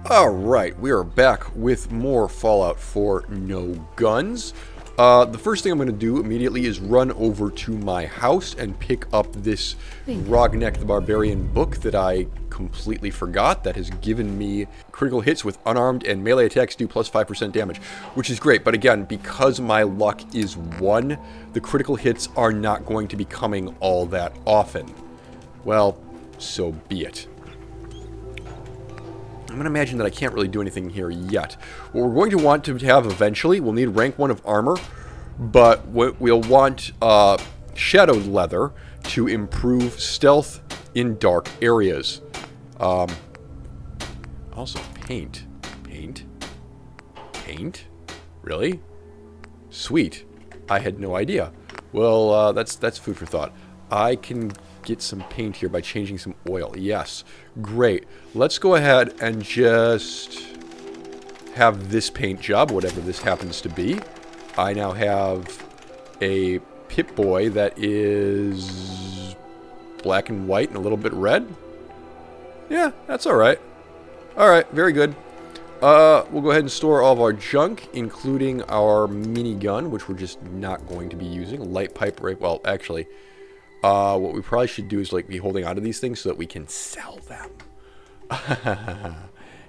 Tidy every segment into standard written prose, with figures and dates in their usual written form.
Alright, we are back with more Fallout 4 No Guns. The first thing I'm going to do immediately is run over to my house and pick up this Rognek the Barbarian book that I completely forgot that has given me critical hits with unarmed and melee attacks do plus 5% damage, which is great. But again, because my luck is 1, the critical hits are not going to be coming all that often. Well, so be it. I'm going to imagine that I can't really do anything here yet. What we're going to want to have eventually, we'll need rank 1 of armor, but we'll want shadowed leather to improve stealth in dark areas. Also paint. Paint? Really? Sweet. I had no idea. Well, that's food for thought. I can get some paint here by changing some oil. Yes. Great. Let's go ahead and just have this paint job, whatever this happens to be. I now have a Pip-Boy that is black and white and a little bit red. Yeah, that's alright. Alright, very good. We'll go ahead and store all of our junk, including our minigun, which we're just not going to be using. Light pipe ray. Well, actually, what we probably should do is like be holding onto these things so that we can sell them.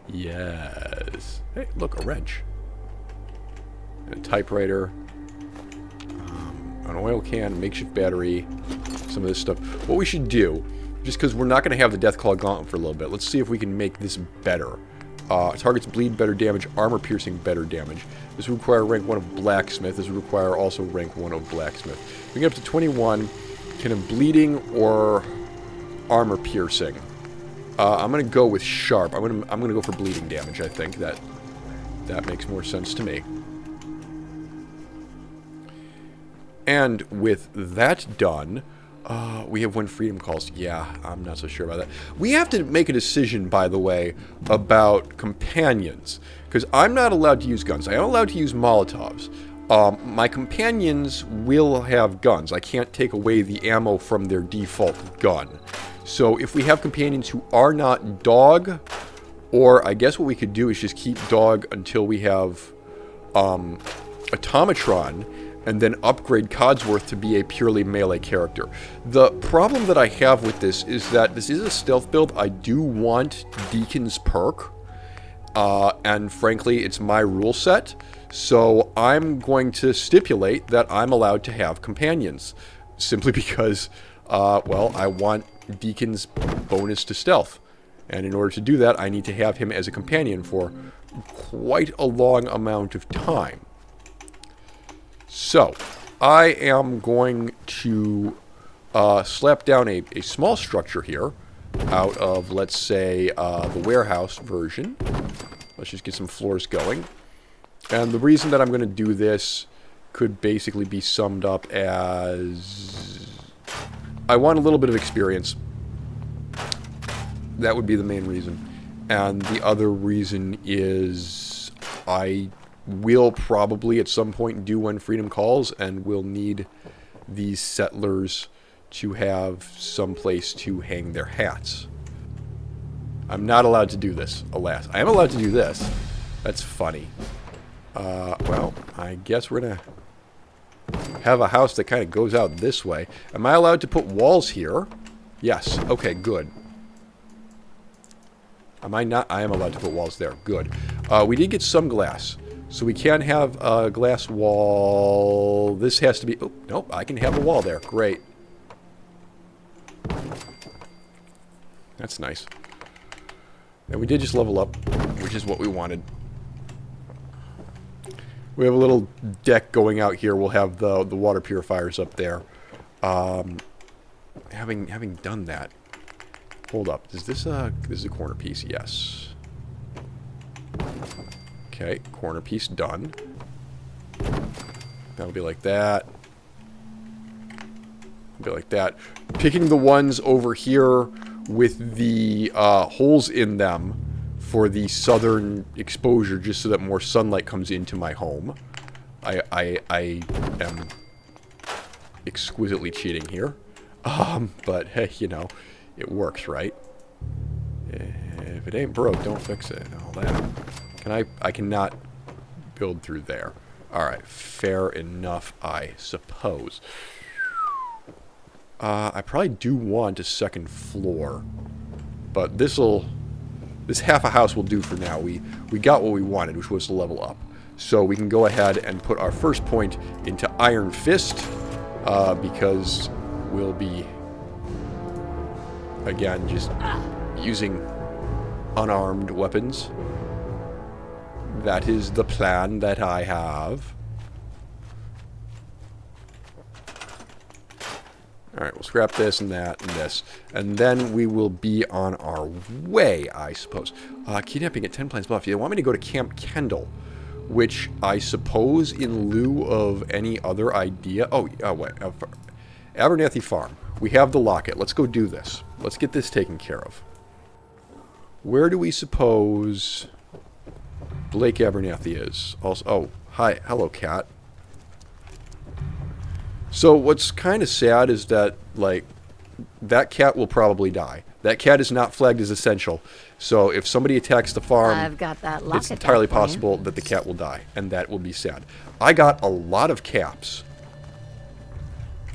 Yes. Hey, look, a wrench. And a typewriter. An oil can, makeshift battery, some of this stuff. What we should do, just because we're not going to have the Deathclaw Gauntlet for a little bit, let's see if we can make this better. Targets bleed better damage, armor piercing better damage. This would require rank 1 of Blacksmith. This would require also rank 1 of Blacksmith. We can get up to 21. Can have bleeding or armor piercing. I'm gonna go with sharp. I'm gonna go for bleeding damage. I think that makes more sense to me. And with that done, we have when freedom calls. Yeah, I'm not so sure about that. We have to make a decision, by the way, about companions, because I'm not allowed to use guns. I am allowed to use Molotovs. My companions will have guns. I can't take away the ammo from their default gun. So if we have companions who are not dog, or I guess what we could do is just keep dog until we have Automatron, and then upgrade Codsworth to be a purely melee character. The problem that I have with this is that this is a stealth build. I do want Deacon's perk, and frankly, it's my rule set. So I'm going to stipulate that I'm allowed to have companions, simply because, well, I want Deacon's bonus to stealth. And in order to do that, I need to have him as a companion for quite a long amount of time. So, I am going to slap down a small structure here out of, let's say, the warehouse version. Let's just get some floors going. And the reason that I'm going to do this could basically be summed up as I want a little bit of experience. That would be the main reason. And the other reason is I will probably at some point do when freedom calls, and we'll need these settlers to have some place to hang their hats. I'm not allowed to do this, alas. I am allowed to do this. That's funny. Well, I guess we're gonna have a house that kind of goes out this way. Am I allowed to put walls here? Yes. Okay, good. Am I not? I am allowed to put walls there. Good. We did get some glass. So we can have a glass wall. This has to be... Oh, nope. I can have a wall there. Great. That's nice. And we did just level up, which is what we wanted. We have a little deck going out here. We'll have the water purifiers up there. Having done that, hold up. Is this a corner piece? Yes. Okay, corner piece done. That'll be like that. Be like that. Picking the ones over here with the holes in them for the southern exposure, just so that more sunlight comes into my home. I am exquisitely cheating here. But hey, you know, it works, right? If it ain't broke, don't fix it. All that. I cannot build through there. Alright, fair enough, I suppose. I probably do want a second floor. But this half a house will do for now. We got what we wanted, which was to level up. So we can go ahead and put our first point into Iron Fist, because we'll be, again, just using unarmed weapons. That is the plan that I have. Alright, we'll scrap this and that and this. And then we will be on our way, I suppose. Kidnapping at 10 Plains Bluff. You want me to go to Camp Kendall, which I suppose in lieu of any other idea... Oh, wait. Abernathy Farm. We have the locket. Let's go do this. Let's get this taken care of. Where do we suppose Blake Abernathy is? Also, oh, hi. Hello, cat. So what's kind of sad is that, like, that cat will probably die. That cat is not flagged as essential. So if somebody attacks the farm, I've got that locket, it's entirely possible that the cat will die. And that will be sad. I got a lot of caps.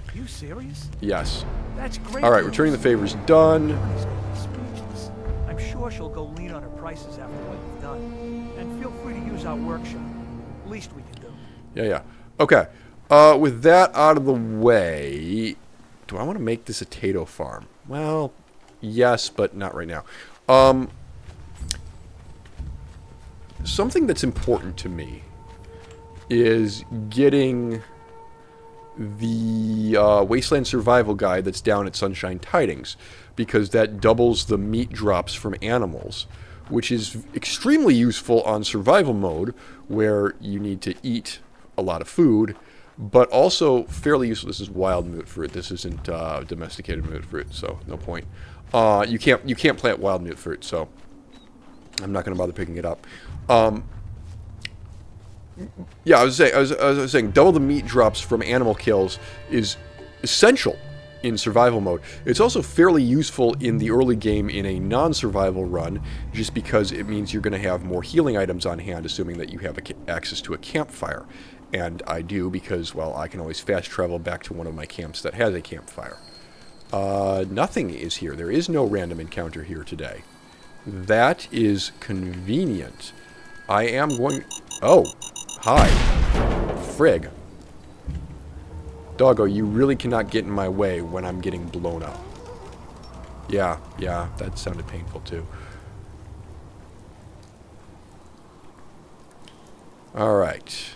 Are you serious? Yes. That's great. All right, returning the favor is done. Honey's gonna be speechless. I'm sure she'll go lean on her prices after what you've done. And feel free to use our workshop. Least we can do. Yeah. Okay. With that out of the way, do I want to make this a Tato farm? Well, yes, but not right now. Something that's important to me is getting the Wasteland Survival Guide that's down at Sunshine Tidings, because that doubles the meat drops from animals, which is extremely useful on survival mode, where you need to eat a lot of food, but also fairly useful. This is wild moot fruit. This isn't domesticated moot fruit, so no point. You can't plant wild moot fruit, so I'm not going to bother picking it up. Yeah, I was saying, double the meat drops from animal kills is essential in survival mode. It's also fairly useful in the early game in a non-survival run, just because it means you're going to have more healing items on hand, assuming that you have access to a campfire. And I do, because, well, I can always fast travel back to one of my camps that has a campfire. Nothing is here. There is no random encounter here today. That is convenient. I am going... Oh, hi. Frig. Doggo, you really cannot get in my way when I'm getting blown up. Yeah, that sounded painful too. Alright.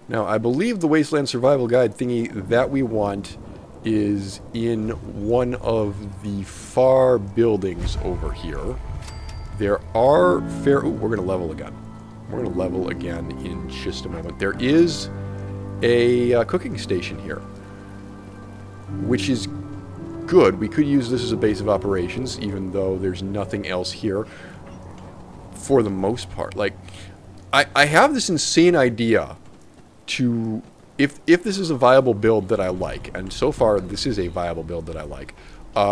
Now, I believe the Wasteland Survival Guide thingy that we want is in one of the far buildings over here. There are fair... Ooh, we're going to level again. We're going to level again in just a moment. There is a cooking station here, which is good. We could use this as a base of operations, even though there's nothing else here for the most part. Like, I have this insane idea to... If this is a viable build that I like, and so far this is a viable build that I like,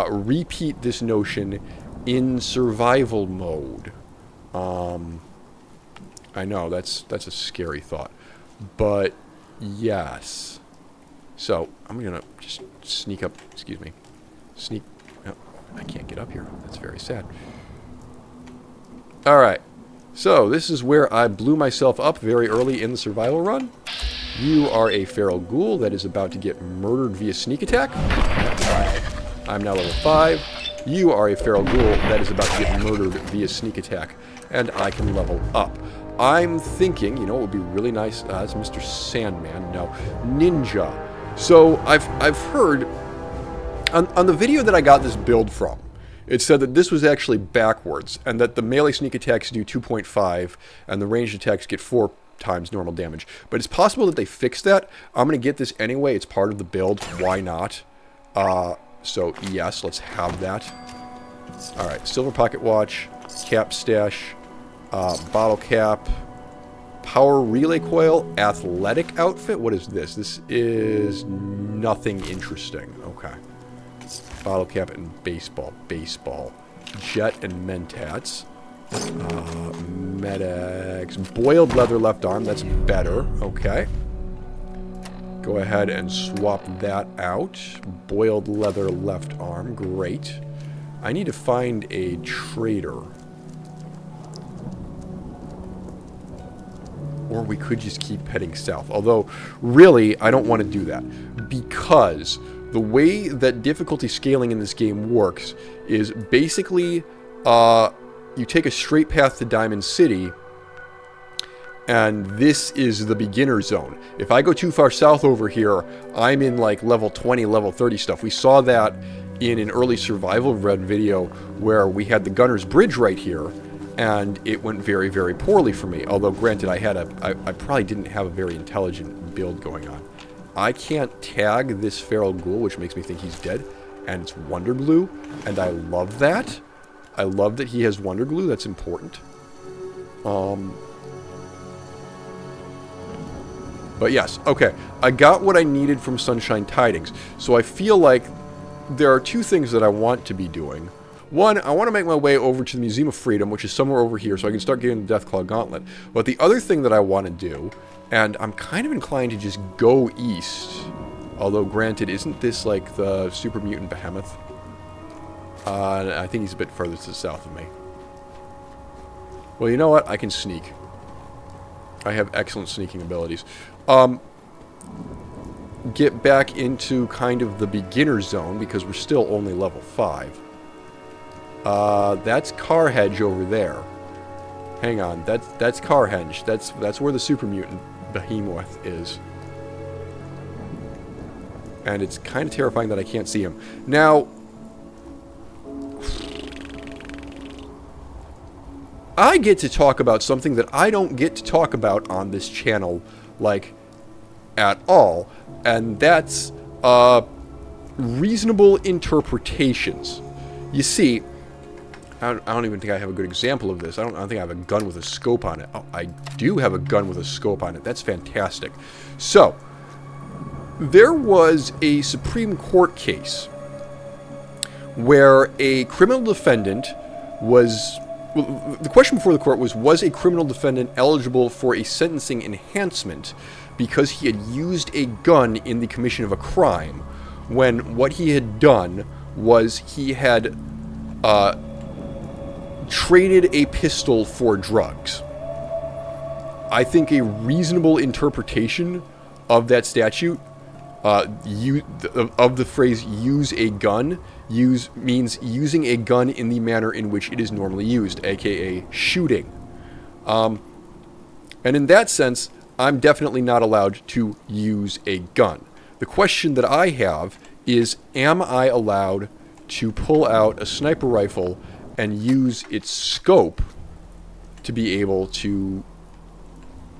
repeat this notion in survival mode. I know, that's a scary thought. But, yes. So, I'm going to just sneak up, excuse me. Sneak, oh, I can't get up here. That's very sad. Alright. So, this is where I blew myself up very early in the survival run. You are a feral ghoul that is about to get murdered via sneak attack. I'm now level 5. You are a feral ghoul that is about to get murdered via sneak attack, and I can level up. I'm thinking, you know, it would be really nice. That's Mr. Sandman. No, Ninja. So I've heard on the video that I got this build from, it said that this was actually backwards, and that the melee sneak attacks do 2.5, and the ranged attacks get 4 times normal damage. But it's possible that they fixed that. I'm going to get this anyway. It's part of the build. Why not? So, yes, let's have that. Alright, silver pocket watch, cap stash, bottle cap, power relay coil, athletic outfit. What is this? This is nothing interesting. Okay. Bottle cap and baseball. Baseball. jet and mentats. Medics. Boiled leather left arm. That's better. Okay. Go ahead and swap that out. Boiled leather left arm. Great. I need to find a trader. Or we could just keep heading south. Although, really, I don't want to do that. Because the way that difficulty scaling in this game works is basically you take a straight path to Diamond City, and this is the beginner zone. If I go too far south over here, I'm in like level 20, level 30 stuff. We saw that in an early survival red video where we had the Gunner's Bridge right here, and it went very, very poorly for me. Although, granted, I probably didn't have a very intelligent build going on. I can't tag this feral ghoul, which makes me think he's dead, and it's Wonder Glue, and I love that. I love that he has Wonder Glue. That's important. But yes, okay. I got what I needed from Sunshine Tidings. So I feel like there are two things that I want to be doing. One, I want to make my way over to the Museum of Freedom, which is somewhere over here, so I can start getting the Deathclaw Gauntlet. But the other thing that I want to do, and I'm kind of inclined to just go east, although granted, isn't this like the Super Mutant Behemoth? I think he's a bit further to the south of me. Well, you know what? I can sneak. I have excellent sneaking abilities. Get back into kind of the beginner zone, because we're still only level 5. That's Carhedge over there. Hang on, that's Carhenge. That's where the Super Mutant Behemoth is. And it's kind of terrifying that I can't see him. Now, I get to talk about something that I don't get to talk about on this channel, like, at all, and that's reasonable interpretations. You see, I don't even think I have a good example of this. I don't think I have a gun with a scope on it. Oh, I do have a gun with a scope on it. That's fantastic. So, there was a Supreme Court case where a criminal defendant was... Well, the question before the court was a criminal defendant eligible for a sentencing enhancement because he had used a gun in the commission of a crime, when what he had done was he had traded a pistol for drugs. I think a reasonable interpretation of that statute, of the phrase "use a gun," means using a gun in the manner in which it is normally used, aka shooting. And in that sense, I'm definitely not allowed to use a gun. The question that I have is, am I allowed to pull out a sniper rifle and use its scope to be able to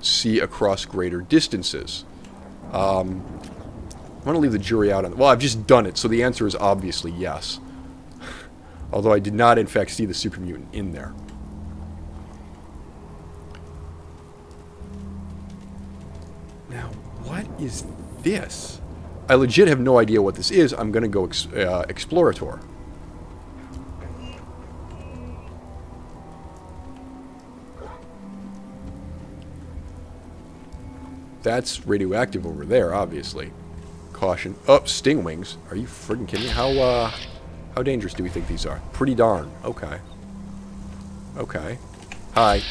see across greater distances? I'm going to leave the jury out on it. Well, I've just done it, so the answer is obviously yes. Although I did not, in fact, see the Super Mutant in there. Now, what is this? I legit have no idea what this is. I'm going to go Explorator. That's radioactive over there, obviously. Caution. Oh, sting wings. Are you friggin' kidding me? How dangerous do we think these are? Pretty darn. Okay. Okay. Hi.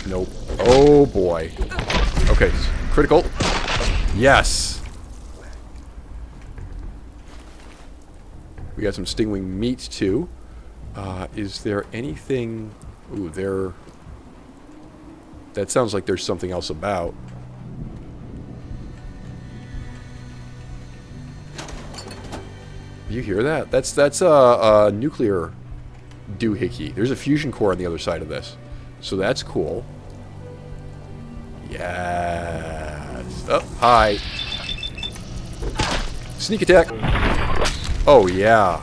Nope. Oh, boy. Okay. Critical. Yes. We got some stingwing meat, too. Is there anything... Ooh, there... That sounds like there's something else about. You hear that? That's a nuclear doohickey. There's a fusion core on the other side of this. So that's cool. Yes. Oh, hi. Sneak attack. Oh, yeah.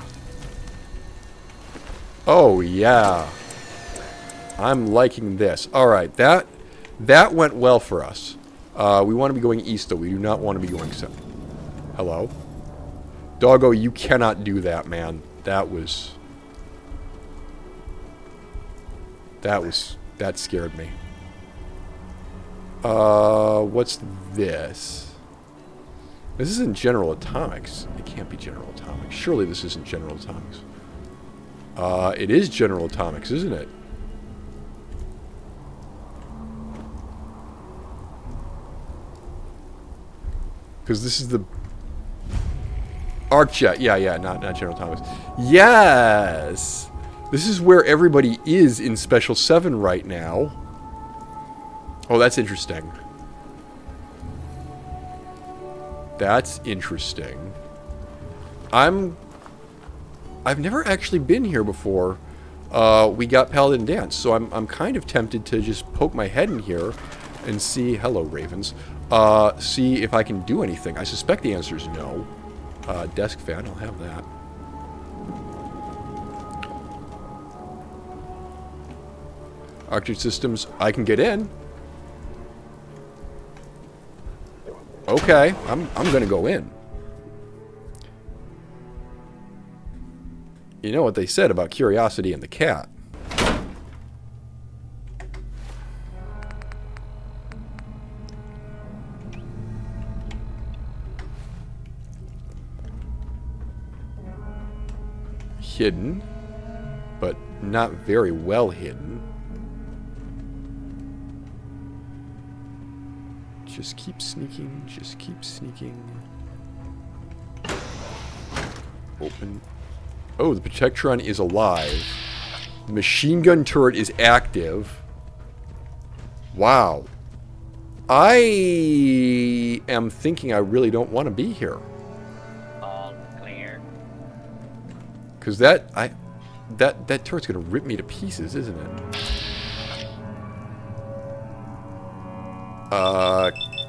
Oh, yeah. I'm liking this. Alright, that went well for us. We want to be going east, though. We do not want to be going south. Hello? Doggo, you cannot do that, man. That scared me. What's this? This isn't General Atomics. It can't be General Atomics. Surely this isn't General Atomics. It is General Atomics, isn't it? Because this is the ArcJet. Yeah, not General Atomics. Yes! This is where everybody is in Special 7 right now. Oh, that's interesting. That's interesting. I've never actually been here before. We got Paladin Dance, so I'm kind of tempted to just poke my head in here and see. Hello, Ravens. See if I can do anything. I suspect the answer is no. Desk fan, I'll have that. Arctic Systems, I can get in. Okay, I'm gonna go in. You know what they said about curiosity and the cat. Hidden, but not very well hidden. Just keep sneaking, just keep sneaking. Open. Oh, the Protectron is alive. The machine gun turret is active. Wow. I am thinking I really don't want to be here. All clear. Because that turret's gonna rip me to pieces, isn't it?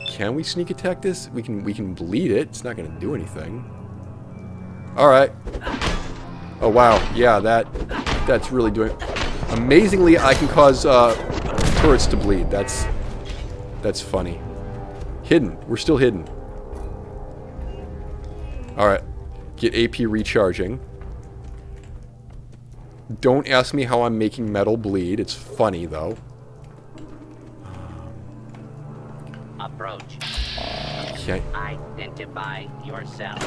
Can we sneak attack this? We can bleed it. It's not gonna do anything. Alright. Oh wow, yeah, that's really doing. Amazingly, I can cause turrets to bleed. That's funny. Hidden. We're still hidden. Alright. Get AP recharging. Don't ask me how I'm making metal bleed. It's funny, though. Approach. Okay. Identify yourself.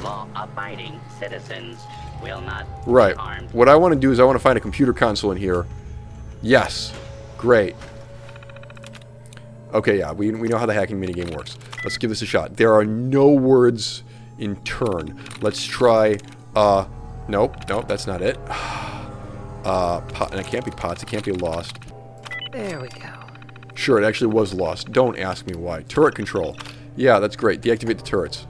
Law-abiding citizens will not Right. be harmed. What I want to do is I want to find a computer console in here. Yes. Great. Okay, yeah, we know how the hacking minigame works. Let's give this a shot. There are no words in turn. Let's try, nope, that's not it. And it can't be pots, it can't be lost. There we go. Sure, it actually was lost. Don't ask me why. Turret control. Yeah, that's great. Deactivate the turrets.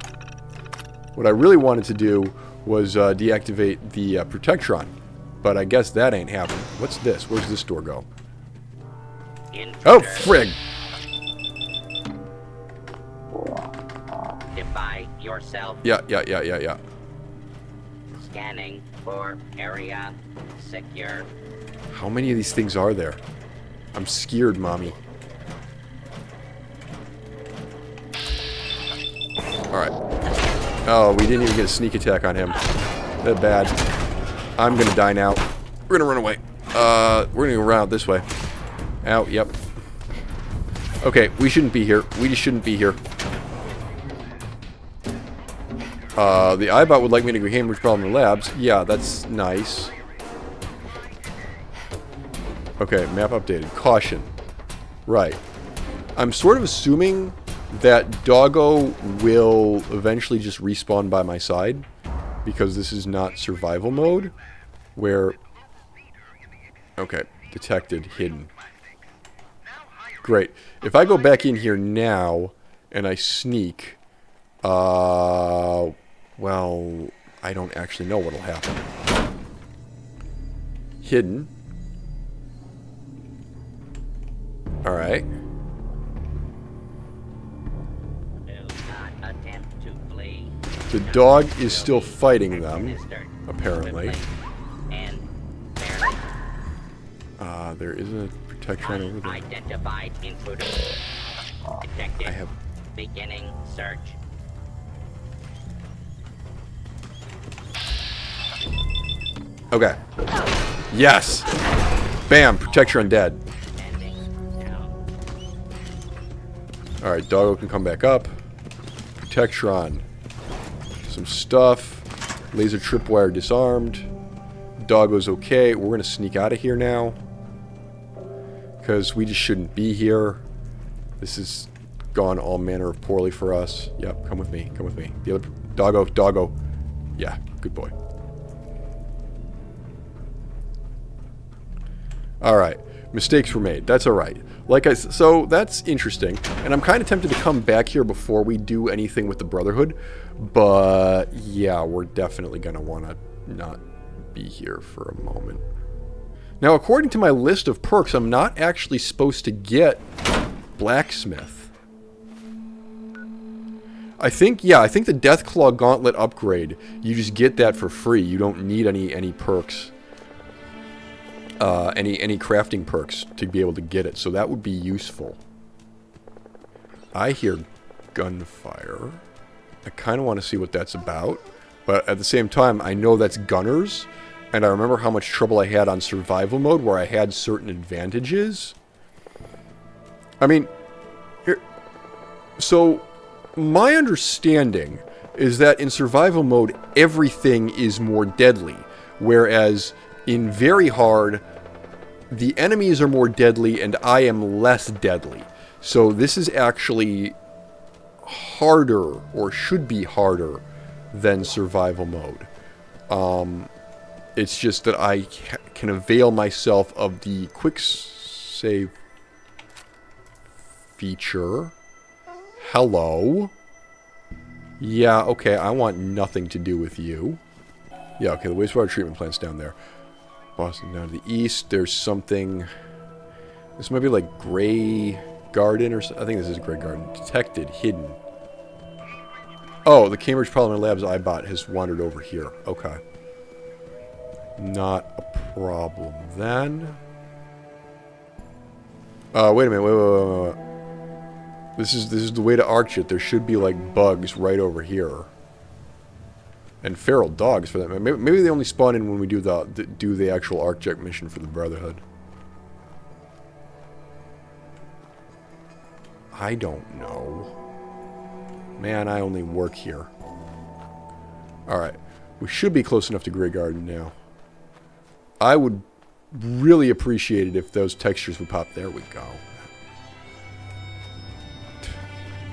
What I really wanted to do was deactivate the Protectron. But I guess that ain't happening. What's this? Where's this door go? Intruder. Oh, frig! Identify yourself. Yeah. Scanning for area secure. How many of these things are there? I'm scared, mommy. Alright. Oh, we didn't even get a sneak attack on him. That bad. I'm gonna die now. We're gonna run away. We're gonna go around this way. Ow, yep. Okay, we shouldn't be here. We just shouldn't be here. The iBot would like me to go Cambridge Polymer Labs. Yeah, that's nice. Okay, map updated. Caution. Right. I'm sort of assuming that Doggo will eventually just respawn by my side, because this is not survival mode, where... Okay, detected, hidden. Great. If I go back in here now, and I sneak, well, I don't actually know what'll happen. Hidden. Alright. Do not attempt to flee. The dog is still fighting them, apparently. And There is a Protectron over there. identified intruder. Detected. I have... Beginning search. Okay. Yes! Bam! Protect your undead. Alright, Doggo can come back up. Protectron. Some stuff. Laser tripwire disarmed. Doggo's okay. We're going to sneak out of here now. Because we just shouldn't be here. This has gone all manner of poorly for us. Yep, come with me. Come with me. The other... Doggo. Yeah, good boy. Alright. Mistakes were made. That's alright. So that's interesting. And I'm kind of tempted to come back here before we do anything with the Brotherhood. But yeah, we're definitely going to want to not be here for a moment. Now, according to my list of perks, I'm not actually supposed to get Blacksmith. I think the Deathclaw Gauntlet upgrade, you just get that for free. You don't need any perks. Any crafting perks to be able to get it, so that would be useful. I hear gunfire. I kind of want to see what that's about, but at the same time, I know that's gunners, and I remember how much trouble I had on survival mode where I had certain advantages. I mean, so my understanding is that in survival mode, everything is more deadly, whereas in very hard, the enemies are more deadly and I am less deadly. So this is actually harder, or should be harder, than survival mode. It's just that I can avail myself of the quick save feature. Hello? Yeah, okay, I want nothing to do with you. Yeah, okay, the wastewater treatment plant's down there. Boston down to the east. There's something... This might be like Grey Garden or something. I think this is Grey Garden. Detected. Hidden. Oh, the Cambridge Polymer Labs iBot has wandered over here. Okay. Not a problem then. Wait a minute. Wait. This is the way to Archet. There should be like bugs right over here. And feral dogs, for that matter. Maybe they only spawn in when we do the actual Arcjet mission for the Brotherhood. I don't know. Man, I only work here. Alright. We should be close enough to Grey Garden now. I would really appreciate it if those textures would pop. There we go.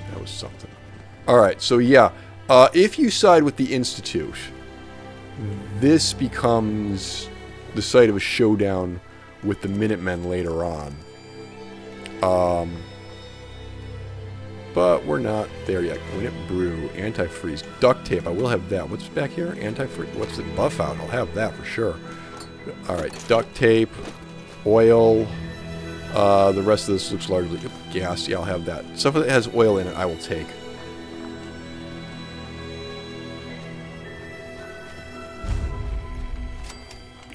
That was something. Alright, so yeah. If you side with the Institute, this becomes the site of a showdown with the Minutemen later on. But we're not there yet. Gwyneth Brew, antifreeze, duct tape. I will have that. What's back here? Antifreeze. What's the buff out? I'll have that for sure. Alright, duct tape, oil. The rest of this looks largely gas. Yeah, I'll have that. Stuff that has oil in it, I will take.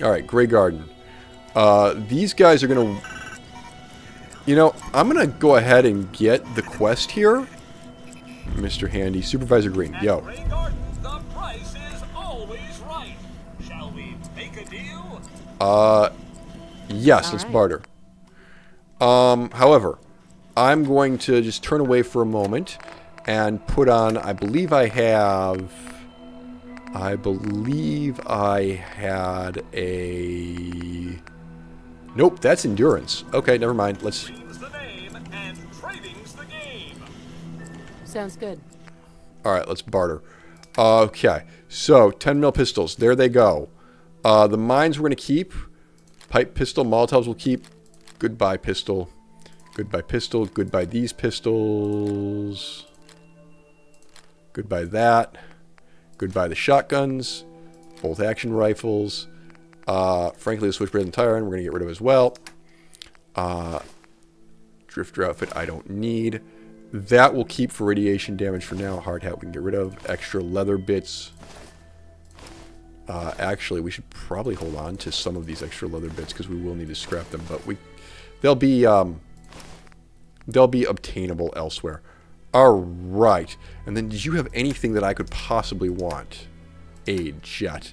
Alright, Grey Garden. These guys are going to... You know, I'm going to go ahead and get the quest here. Mr. Handy. Supervisor Green. Yo. Grey Garden, the price is always right. Shall we make a deal? Yes, let's barter. However, I'm going to just turn away for a moment and put on, I believe I had a... Nope, that's endurance. Okay, never mind. Let's... The name and trading's the game. Sounds good. Alright, let's barter. Okay, so 10 mil pistols. There they go. The mines we're going to keep. Pipe pistol, Molotovs will keep. Goodbye pistol. Goodbye pistol. Goodbye these pistols. Goodbye that. Goodbye the shotguns. Bolt action rifles. Frankly, the switchblade and tire iron we're going to get rid of as well. Drifter outfit I don't need. That will keep for radiation damage for now. Hard hat we can get rid of. Extra leather bits. Actually, we should probably hold on to some of these extra leather bits because we will need to scrap them. But they'll be obtainable elsewhere. All right. And then, did you have anything that I could possibly want? A jet.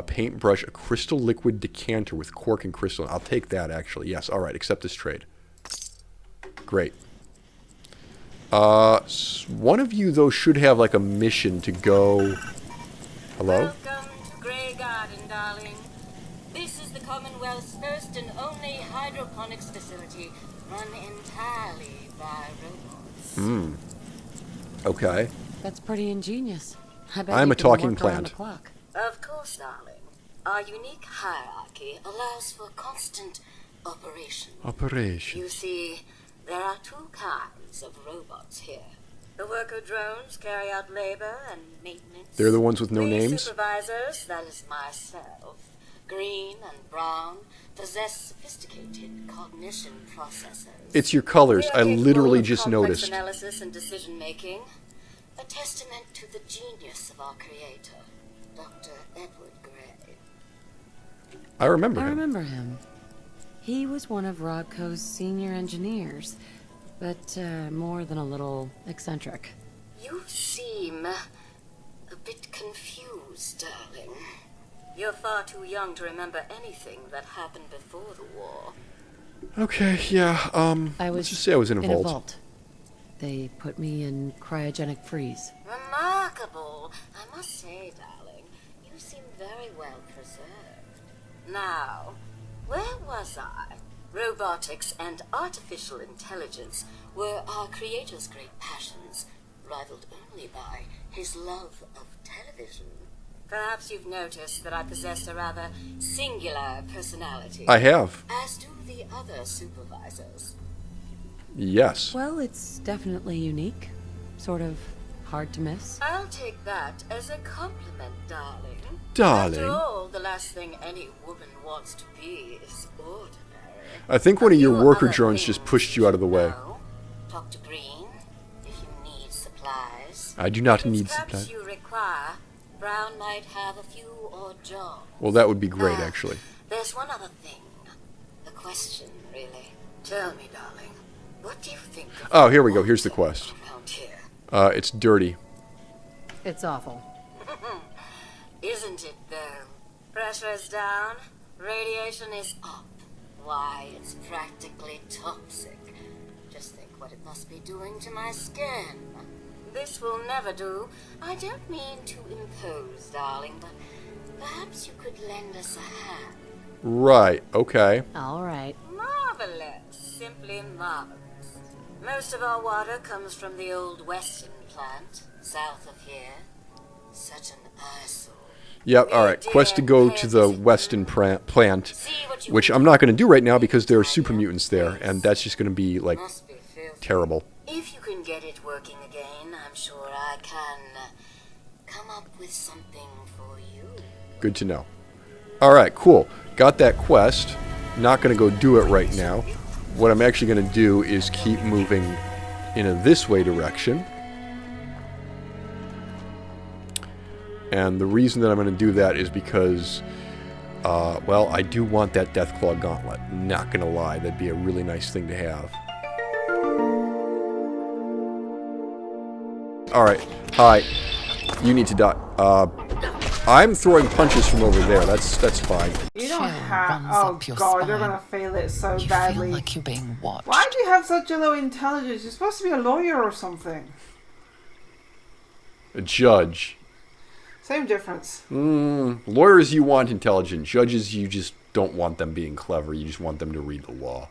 Paintbrush, a crystal liquid decanter with cork and crystal. I'll take that, actually. Yes, all right, accept this trade. Great. One of you, though, should have, like, a mission to go... Hello? Welcome to Grey Garden, darling. This is the Commonwealth's first and only hydroponics facility run entirely by robots. Okay. That's pretty ingenious. I bet I'm you a can talking work around plant. the clock. Of course, darling. Our unique hierarchy allows for constant operation. Operation. You see, there are two kinds of robots here. The worker drones carry out labor and maintenance. They're the ones with no We names? supervisors, that is myself, green and brown, possess sophisticated cognition processors. It's your colors. We are I capable literally of just complex noticed. analysis and decision making, a testament to the genius of our creator, Dr. Edward Gray. I remember I him. remember him. He was one of Rodco's senior engineers, but more than a little eccentric. You seem a bit confused, darling. You're far too young to remember anything that happened before the war. Okay, yeah, let's just say I was in a vault. They put me in cryogenic freeze. Remarkable. I must say, darling, you seem very well preserved. Now, where was I? Robotics and artificial intelligence were our creator's great passions, rivaled only by his love of television. Perhaps you've noticed that I possess a rather singular personality. I have. As do the other supervisors. Yes. Well, it's definitely unique. Sort of hard to miss. I'll take that as a compliment, darling. Darling. After all, the last thing any woman wants to be is ordinary. I think one of your few worker other drones just things pushed you out of the should way. know. Talk to Green if you need supplies. I do not If it's need caps supplies. you require, Brown might have a few odd jobs. Well, that would be great, Ah, actually. There's one other thing. A question, really. Tell me, darling. What do you think of Oh, here we go. Here's the quest. around here? It's dirty. It's awful. Isn't it, though? Pressure's down, radiation is up. Why, it's practically toxic. Just think what it must be doing to my skin. This will never do. I don't mean to impose, darling, but perhaps you could lend us a hand. Right, okay. All right. Marvelous. Simply marvelous. Most of our water comes from the old Weston plant, south of here. Such an eyesore. Yep, alright. Quest to go to the Weston plant, which I'm not going to do right now because there are super mutants there, and that's just going to be, like, Must be filthy. terrible. If you can get it working again, I'm sure I can come up with something for you. Good to know. Alright, cool. Got that quest. Not going to go do it right now. What I'm actually going to do is keep moving in a this way direction. And the reason that I'm going to do that is because, well, I do want that Deathclaw Gauntlet. Not going to lie, that'd be a really nice thing to have. Alright, hi. You need to die. I'm throwing punches from over there. That's fine. You don't Chill have. runs Oh up your god, you're spine. gonna fail it so You badly. feel like you're being watched. Why do you have such a low intelligence? You're supposed to be a lawyer or something. A judge. Same difference. Lawyers you want intelligent. Judges you just don't want them being clever. You just want them to read the law.